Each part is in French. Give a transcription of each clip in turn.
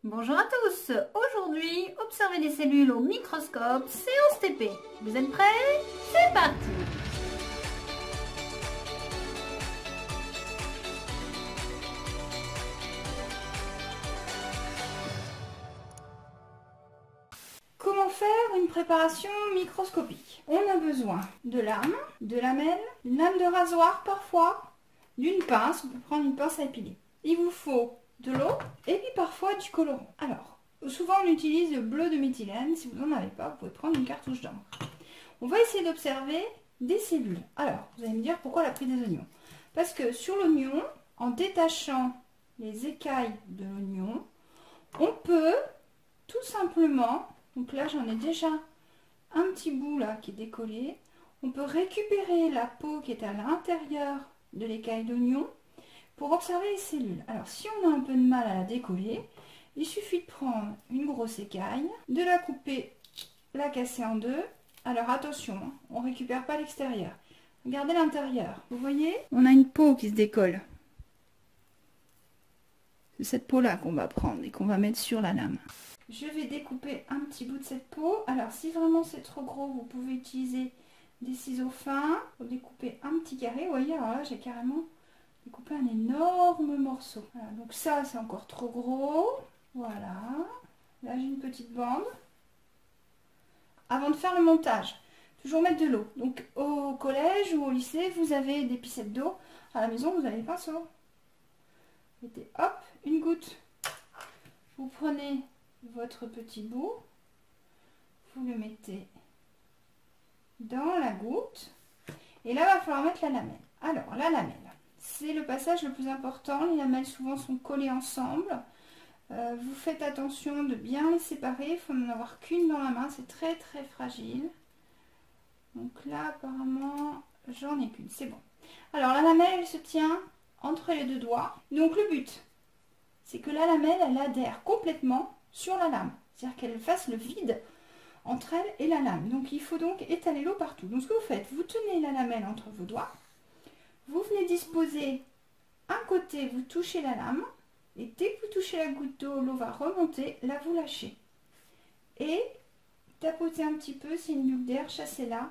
Bonjour à tous. Aujourd'hui, observez des cellules au microscope, séance TP. Vous êtes prêts? C'est parti. Comment faire une préparation microscopique? On a besoin de lames, de lamelles, une lame de rasoir parfois, d'une pince, on peut prendre une pince à épiler. Il vous faut de l'eau et puis parfois du colorant. Alors, souvent on utilise le bleu de méthylène, si vous n'en avez pas, vous pouvez prendre une cartouche d'encre. On va essayer d'observer des cellules. Alors, vous allez me dire pourquoi la prise des oignons? Parce que sur l'oignon, en détachant les écailles de l'oignon, on peut tout simplement, donc là j'en ai déjà un petit bout là qui est décollé, on peut récupérer la peau qui est à l'intérieur de l'écaille d'oignon pour observer les cellules. Alors si on a un peu de mal à la décoller, il suffit de prendre une grosse écaille, de la couper, la casser en deux. Alors attention, hein, on ne récupère pas l'extérieur. Regardez l'intérieur. Vous voyez? On a une peau qui se décolle. C'est cette peau-là qu'on va prendre et qu'on va mettre sur la lame. Je vais découper un petit bout de cette peau. Alors si vraiment c'est trop gros, vous pouvez utiliser des ciseaux fins pour découper un petit carré. Vous voyez, alors là j'ai carrément découpé un énorme morceau. Voilà, donc ça c'est encore trop gros. Voilà. Là j'ai une petite bande. Avant de faire le montage, toujours mettre de l'eau. Donc au collège ou au lycée, vous avez des piscettes d'eau. À la maison, vous avez le pinceau. Mettez hop, une goutte. Vous prenez votre petit bout, vous le mettez dans la goutte. Et là, il va falloir mettre la lamelle. Alors, la lamelle, c'est le passage le plus important. Les lamelles souvent sont collées ensemble. Vous faites attention de bien les séparer. Il faut n'en avoir qu'une dans la main. C'est très très fragile. Donc là, apparemment, j'en ai qu'une. C'est bon. Alors, la lamelle, elle se tient entre les deux doigts. Donc, le but, c'est que la lamelle, elle adhère complètement sur la lame. C'est-à-dire qu'elle fasse le vide entre elle et la lame. Donc, il faut donc étaler l'eau partout. Donc, ce que vous faites, vous tenez la lamelle entre vos doigts. Vous venez disposer un côté, vous touchez la lame. Et dès que vous touchez la goutte d'eau, l'eau va remonter. Là, vous lâchez. Et tapotez un petit peu, c'est une bulle d'air, chassez-la.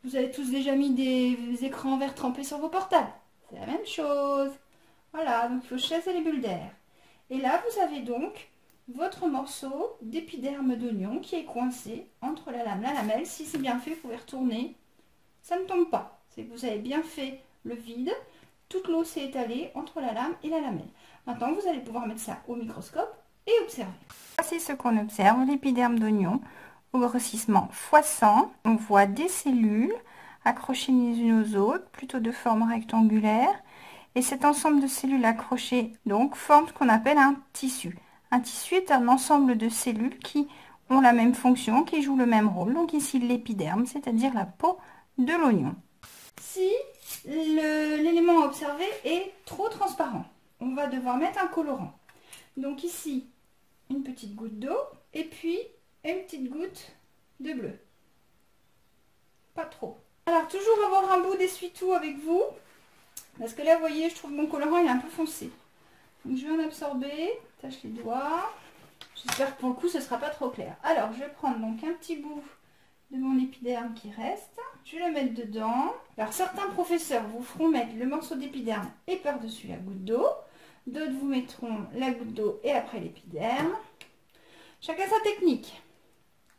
Vous avez tous déjà mis des écrans verts trempés sur vos portables. C'est la même chose. Voilà, donc il faut chasser les bulles d'air. Et là, vous avez donc votre morceau d'épiderme d'oignon qui est coincé entre la lame et la lamelle. Si c'est bien fait, vous pouvez retourner. Ça ne tombe pas. C'est que vous avez bien fait le vide. Toute l'eau s'est étalée entre la lame et la lamelle. Maintenant, vous allez pouvoir mettre ça au microscope et observer. Voici ce qu'on observe, l'épiderme d'oignon au grossissement x100. On voit des cellules accrochées les unes aux autres, plutôt de forme rectangulaire. Et cet ensemble de cellules accrochées donc forme ce qu'on appelle un tissu. Un tissu est un ensemble de cellules qui ont la même fonction, qui jouent le même rôle. Donc ici l'épiderme, c'est-à-dire la peau de l'oignon. Si l'élément à observer est trop transparent, on va devoir mettre un colorant. Donc ici, une petite goutte d'eau et puis une petite goutte de bleu. Pas trop. Alors toujours avoir un bout d'essuie-tout avec vous. Parce que là, vous voyez, je trouve que mon colorant il est un peu foncé. Donc je vais en absorber. Tâche les doigts. J'espère que pour le coup, ce ne sera pas trop clair. Alors, je vais prendre donc un petit bout de mon épiderme qui reste. Je vais le mettre dedans. Alors, certains professeurs vous feront mettre le morceau d'épiderme et par-dessus la goutte d'eau. D'autres vous mettront la goutte d'eau et après l'épiderme. Chacun sa technique.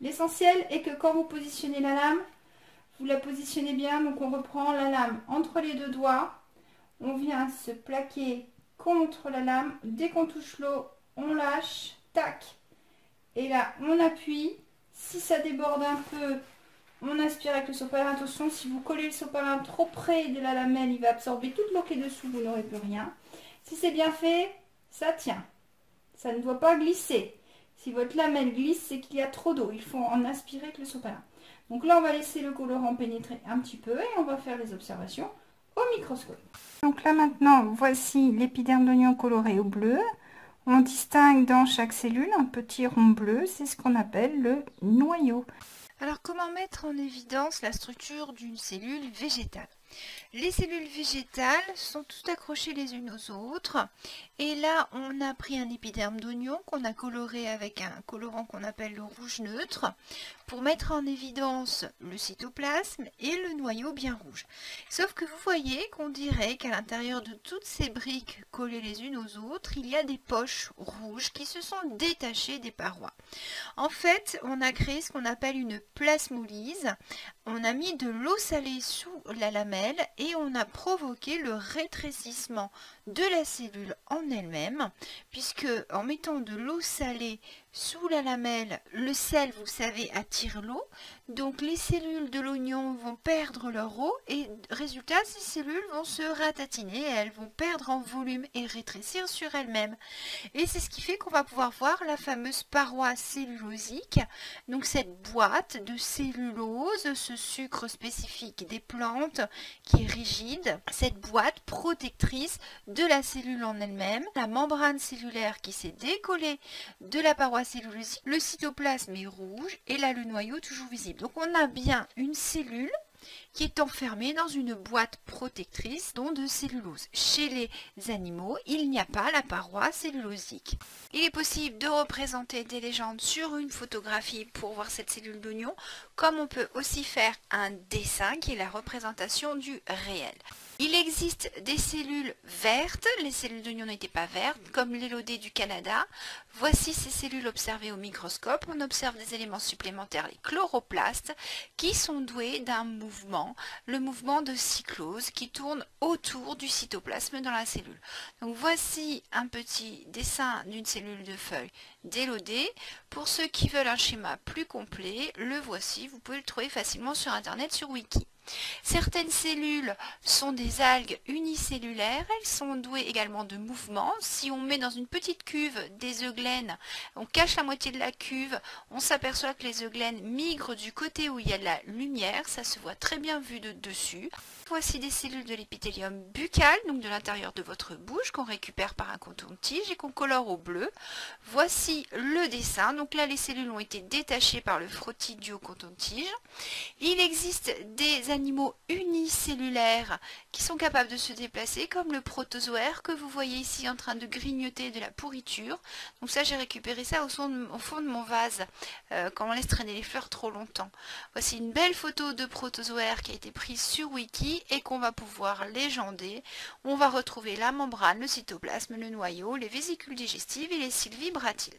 L'essentiel est que quand vous positionnez la lame, vous la positionnez bien. Donc, on reprend la lame entre les deux doigts. On vient se plaquer contre la lame. Dès qu'on touche l'eau, on lâche. Tac. Et là, on appuie. Si ça déborde un peu, on aspire avec le sopalin. Attention, si vous collez le sopalin trop près de la lamelle, il va absorber toute l'eau qui est dessous. Vous n'aurez plus rien. Si c'est bien fait, ça tient. Ça ne doit pas glisser. Si votre lamelle glisse, c'est qu'il y a trop d'eau. Il faut en aspirer avec le sopalin. Donc là, on va laisser le colorant pénétrer un petit peu et on va faire les observations au microscope. Donc là maintenant, voici l'épiderme d'oignon coloré au bleu. On distingue dans chaque cellule un petit rond bleu, c'est ce qu'on appelle le noyau. Alors comment mettre en évidence la structure d'une cellule végétale? Les cellules végétales sont toutes accrochées les unes aux autres. Et là, on a pris un épiderme d'oignon qu'on a coloré avec un colorant qu'on appelle le rouge neutre pour mettre en évidence le cytoplasme et le noyau bien rouge. Sauf que vous voyez qu'on dirait qu'à l'intérieur de toutes ces briques collées les unes aux autres, il y a des poches rouges qui se sont détachées des parois. En fait, on a créé ce qu'on appelle une plasmolyse. On a mis de l'eau salée sous la lamelle et on a provoqué le rétrécissement de la cellule en elle-même, puisque en mettant de l'eau salée sous la lamelle, le sel, vous savez, attire l'eau, donc les cellules de l'oignon vont perdre leur eau et résultat, ces cellules vont se ratatiner et elles vont perdre en volume et rétrécir sur elles-mêmes. Et c'est ce qui fait qu'on va pouvoir voir la fameuse paroi cellulosique, donc cette boîte de cellulose, ce sucre spécifique des plantes qui est rigide, cette boîte protectrice de la cellule en elle-même, la membrane cellulaire qui s'est décollée de la paroi cellulosique, le cytoplasme est rouge et là le noyau toujours visible. Donc on a bien une cellule qui est enfermée dans une boîte protectrice dont de cellulose. Chez les animaux, il n'y a pas la paroi cellulosique. Il est possible de représenter des légendes sur une photographie pour voir cette cellule d'oignon, comme on peut aussi faire un dessin qui est la représentation du réel. Il existe des cellules vertes, les cellules d'oignon n'étaient pas vertes, comme l'élodée du Canada. Voici ces cellules observées au microscope. On observe des éléments supplémentaires, les chloroplastes, qui sont doués d'un mouvement, le mouvement de cyclose qui tourne autour du cytoplasme dans la cellule. Donc voici un petit dessin d'une cellule de feuille d'élodée. Pour ceux qui veulent un schéma plus complet, le voici, vous pouvez le trouver facilement sur internet, sur Wiki. Certaines cellules sont des algues unicellulaires, elles sont douées également de mouvement. Si on met dans une petite cuve des eugènes, on cache la moitié de la cuve, on s'aperçoit que les eugènes migrent du côté où il y a de la lumière, ça se voit très bien vu de dessus. Voici des cellules de l'épithélium buccal, donc de l'intérieur de votre bouche, qu'on récupère par un coton-tige et qu'on colore au bleu. Voici le dessin, donc là les cellules ont été détachées par le frottis du coton-tige. Il existe des animaux unicellulaires qui sont capables de se déplacer, comme le protozoaire que vous voyez ici en train de grignoter de la pourriture. Donc ça, j'ai récupéré ça au fond de mon vase quand on laisse traîner les fleurs trop longtemps. Voici une belle photo de protozoaire qui a été prise sur Wiki et qu'on va pouvoir légender. On va retrouver la membrane, le cytoplasme, le noyau, les vésicules digestives et les cils vibratiles.